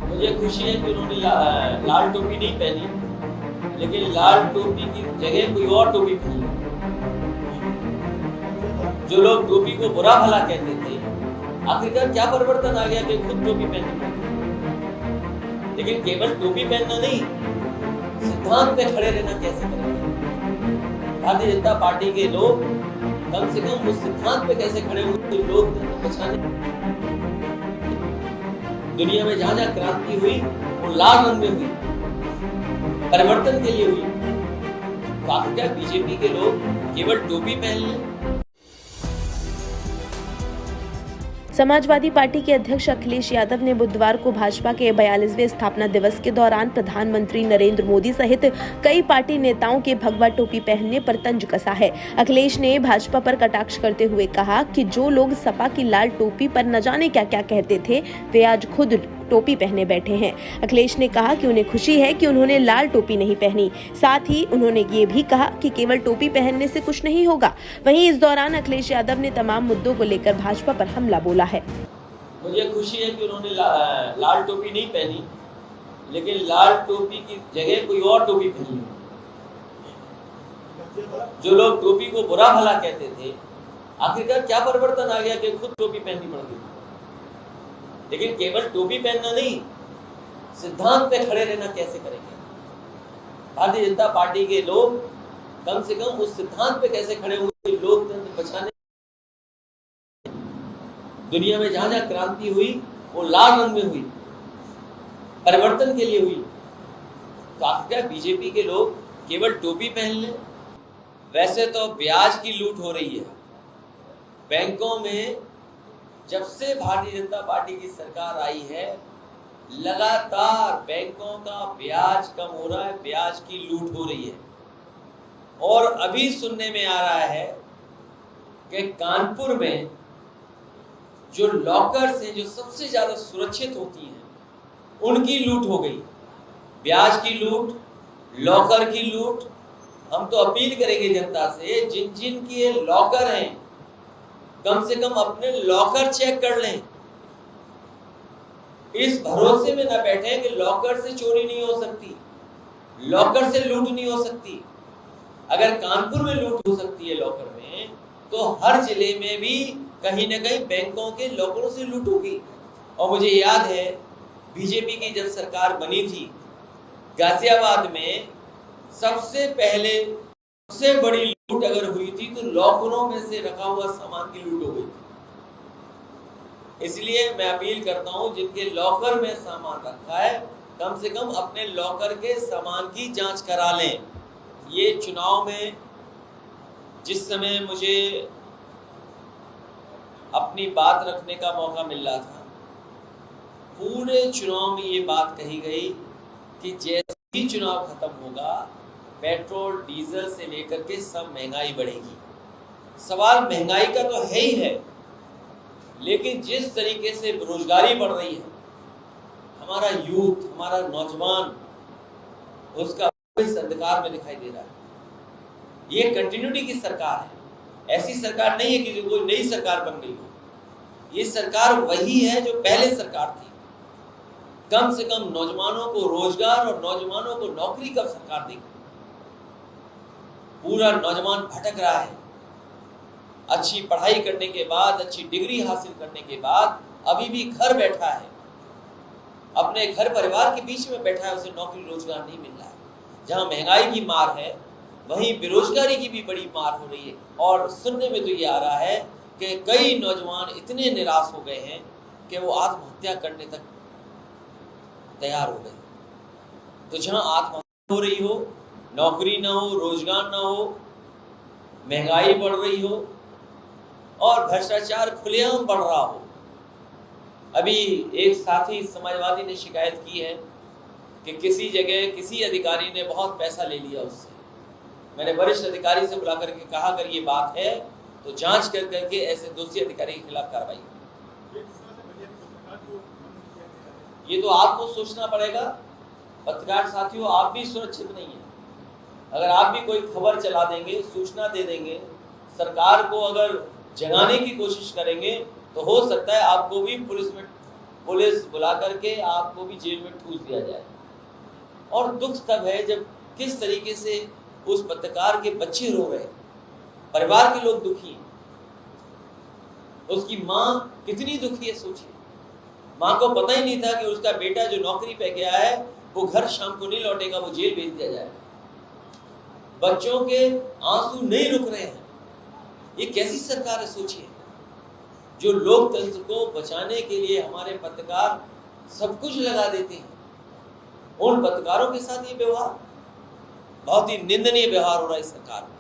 मुझे खुशी है कि उन्होंने लाल टोपी नहीं पहनी, लेकिन लाल टोपी की जगह कोई और टोपी पहनी। जो लोग टोपी को बुरा भला कहते थे, आखिरकार क्या परिवर्तन आ गया कि खुद टोपी पहननी पड़ी। लेकिन केवल टोपी पहनना नहीं, सिद्धांत पे खड़े रहना कैसे करेंगे। भारतीय जनता पार्टी के लोग कम से कम उस सिद्धांत पे कैसे खड़े होंगे। लोकतंत्र बचाने दुनिया में जहां जहां क्रांति हुई वो लाल रंग में हुई, परिवर्तन के लिए हुई। तो आखिरकार बीजेपी के लोग केवल टोपी पहन लें। समाजवादी पार्टी के अध्यक्ष अखिलेश यादव ने बुधवार को भाजपा के 42वें स्थापना दिवस के दौरान प्रधानमंत्री नरेंद्र मोदी सहित कई पार्टी नेताओं के भगवा टोपी पहनने पर तंज कसा है। अखिलेश ने भाजपा पर कटाक्ष करते हुए कहा कि जो लोग सपा की लाल टोपी पर न जाने क्या क्या कहते थे, वे आज खुद टोपी पहने बैठे हैं। अखिलेश ने कहा कि उन्हें खुशी है कि उन्होंने लाल टोपी नहीं पहनी। साथ ही उन्होंने ये भी कहा कि केवल टोपी पहनने से कुछ नहीं होगा। वहीं इस दौरान अखिलेश यादव ने तमाम मुद्दों को लेकर भाजपा पर हमला बोला है। मुझे खुशी है कि उन्होंने लाल टोपी नहीं पहनी, लेकिन लाल टोपी की जगह कोई और टोपी पहनी। जो लोग टोपी को बुरा भला कहते थे, आखिरकार क्या परिवर्तन आ गया कि खुद टोपी पहननी पड़ गई। लेकिन केवल टोपी पहनना नहीं, सिद्धांत पे खड़े रहना कैसे करेंगे। भारतीय जनता पार्टी के लोग कम से कम उस सिद्धांत पे कैसे खड़े होंगे। लोकतंत्र बचाने दुनिया में जहां जहां क्रांति हुई वो लाल रंग में हुई, परिवर्तन के लिए हुई। तो आखिरकार बीजेपी के लोग केवल टोपी पहन लें। वैसे तो ब्याज की लूट हो रही है बैंकों में। जब से भारतीय जनता पार्टी की सरकार आई है, लगातार बैंकों का ब्याज कम हो रहा है, ब्याज की लूट हो रही है। और अभी सुनने में आ रहा है कि कानपुर में जो लॉकर्स हैं, जो सबसे ज्यादा सुरक्षित होती हैं, उनकी लूट हो गई। ब्याज की लूट, लॉकर की लूट। हम तो अपील करेंगे जनता से, जिन जिन के लॉकर हैं, कम से कम अपने लॉकर चेक कर लें। इस भरोसे में न बैठे कि लॉकर से चोरी नहीं हो सकती, लॉकर से लूट नहीं हो सकती। अगर कानपुर में लूट हो सकती है लॉकर में, तो हर जिले में भी कहीं न कहीं बैंकों के लॉकरों से लूट होगी। और मुझे याद है बीजेपी की जब सरकार बनी थी, गाजियाबाद में सबसे पहले सबसे बड़ी लूट अगर हुई थी तो लॉकरों में से रखा हुआ सामान की लूट हो गई थी। इसलिए मैं अपील करता हूं, जिनके लॉकर में सामान रखा है, कम से कम अपने लॉकर के सामान की जांच करा लें। ये चुनाव में जिस समय मुझे अपनी बात रखने का मौका मिल रहा था, पूरे चुनाव में ये बात कही गई कि जैसे ही चुनाव खत्म होगा, पेट्रोल डीजल से लेकर के सब महंगाई बढ़ेगी। सवाल महंगाई का तो है ही है, लेकिन जिस तरीके से बेरोजगारी बढ़ रही है, हमारा यूथ, हमारा नौजवान उसका इस अंधकार में दिखाई दे रहा है। ये कंटिन्यूटी की सरकार है, ऐसी सरकार नहीं है कि कोई नई सरकार बन गई हो। ये सरकार वही है जो पहले सरकार थी। कम से कम नौजवानों को रोजगार और नौजवानों को नौकरी का सरकार देगी। पूरा नौजवान भटक रहा है। अच्छी पढ़ाई करने के बाद, अच्छी डिग्री हासिल करने के बाद अभी भी घर बैठा है, अपने घर परिवार के बीच में बैठा है, उसे नौकरी रोजगार नहीं मिल रहा है। जहां महंगाई की मार है, वहीं बेरोजगारी की भी बड़ी मार हो रही है। और सुनने में तो ये आ रहा है कि कई नौजवान इतने निराश हो गए हैं कि वो आत्महत्या करने तक तैयार हो गए। तो जहां आत्महत्या हो रही हो, नौकरी ना हो, रोजगार ना हो, महंगाई बढ़ रही हो और भ्रष्टाचार खुलेआम बढ़ रहा हो। अभी एक साथी समाजवादी ने शिकायत की है कि किसी जगह किसी अधिकारी ने बहुत पैसा ले लिया उससे। मैंने वरिष्ठ अधिकारी से बुला करके कहा, अगर ये बात है तो जांच कर करके ऐसे दोषी अधिकारी के खिलाफ कार्रवाई। ये तो आपको सोचना पड़ेगा। पत्रकार साथियों, आप भी सुरक्षित नहीं है। अगर आप भी कोई खबर चला देंगे, सूचना दे देंगे, सरकार को अगर जगाने की कोशिश करेंगे, तो हो सकता है आपको भी पुलिस बुला करके आपको भी जेल में ठूस दिया जाए। और दुख तब है जब किस तरीके से उस पत्रकार के बच्चे रो रहे, परिवार के लोग दुखी हैं, उसकी माँ कितनी दुखी है सोचिए। माँ को पता ही नहीं था कि उसका बेटा जो नौकरी पे गया है वो घर शाम को नहीं लौटेगा, वो जेल भेज दिया जाएगा। बच्चों के आंसू नहीं रुक रहे हैं। ये कैसी सरकार है सोचिए, जो लोकतंत्र को बचाने के लिए हमारे पत्रकार सब कुछ लगा देते हैं। उन पत्रकारों के साथ ये व्यवहार बहुत ही निंदनीय व्यवहार हो रहा है इस सरकार में।